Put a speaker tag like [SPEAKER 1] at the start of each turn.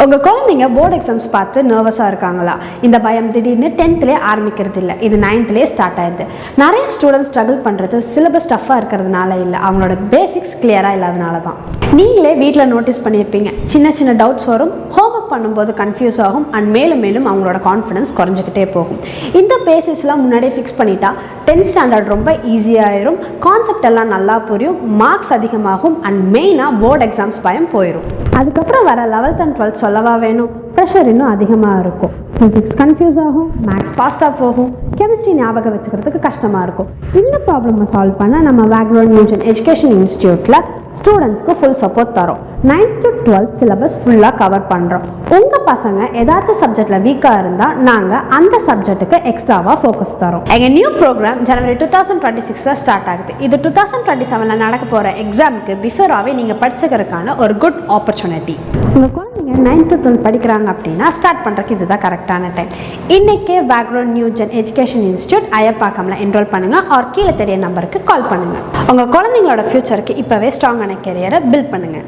[SPEAKER 1] உங்கள் குழந்தைங்க board exams பார்த்து நர்வஸாக இருக்காங்களா? இந்த பயம் திடீர்னு 10th ஆரம்பிக்கிறது இல்லை, இது 9th ஸ்டார்ட் ஆயிடுது. நிறைய ஸ்டூடெண்ட்ஸ் ஸ்ட்ரகிள் பண்ணுறது சிலபஸ் டஃப்பாக இருக்கிறதுனால இல்லை, அவங்களோட பேசிக்ஸ் கிளியராக இல்லாதனால தான். நீங்களே வீட்டில் நோட்டீஸ் பண்ணியிருப்பீங்க, சின்ன சின்ன டவுட்ஸ் வரும், ஹோம்ஒர்க் பண்ணும்போது கன்ஃபியூஸ் ஆகும் அண்ட் மேலும் மேலும் அவங்களோட கான்ஃபிடன்ஸ் குறைஞ்சிக்கிட்டே போகும். இந்த பேசிஸ்லாம் முன்னாடியே ஃபிக்ஸ் பண்ணிட்டா 10th ஸ்டாண்டர்ட் ரொம்ப ஈஸியாகிடும், கான்செப்ட் எல்லாம் நல்லா புரியும், மார்க்ஸ் அதிகமாகும் அண்ட் மெயினாக போர்டு எக்ஸாம்ஸ் பயம் போயிடும். அதுக்கப்புறம் வர 11th and 12th சொல்லவா வேணும், ப்ரெஷர் இன்னும் அதிகமாக இருக்கும். ஃபிசிக்ஸ் கன்ஃபியூஸ் ஆகும், மேக்ஸ் ஃபாஸ்ட்டாக போகும், கெமிஸ்ட்ரி ஞாபகம் வச்சுக்கிறதுக்கு கஷ்டமாக இருக்கும். இந்த ப்ராப்ளமை சால்வ் பண்ண நம்ம வேக்ரோன் நியூஜன் எஜுகேஷன் இன்ஸ்டியூட்டில் ஸ்டூடெண்ட்ஸ்க்கு ஃபுல் சப்போர்ட் தரோம். 9th to 12th சிலபஸ் ஃபுல்லாக கவர் பண்ணுறோம். உங்கள் பசங்க ஏதாச்சும் சப்ஜெக்டில் வீக்காக இருந்தால் நாங்கள் அந்த சப்ஜெக்ட்டுக்கு எக்ஸ்ட்ராவாக ஃபோக்கஸ் தரோம். எங்கள் நியூ ப்ரோக்ராம் ஜனவரி 2026 ஸ்டார்ட் ஆகுது. இது 2027 நடக்க போகிற எக்ஸாமுக்கு பிஃபோராகவே நீங்கள் படிச்சுக்கிறதுக்கான ஒரு குட் ஆப்பர்ச்சுனிட்டி. உங்கள் குழந்தைங்க 9th to 12th படிக்கிறாங்க அப்படின்னா ஸ்டார்ட் பண்ணுறதுக்கு இதுதான் கரெக்டான டைம். இன்றைக்கே பேக்ரவுண்ட் நியூஜன் எஜுகேஷன் இன்ஸ்டியூட் ஐயப்பாக்கம்ல என்ரோல் பண்ணுங்கள் ஆர் கீழே தெரிய நம்பருக்கு கால் பண்ணுங்கள். உங்கள் குழந்தைங்களோட ஃபியூச்சருக்கு இப்போவே ஸ்ட்ராங்கான கெரியரை பில்ட் பண்ணுங்கள்.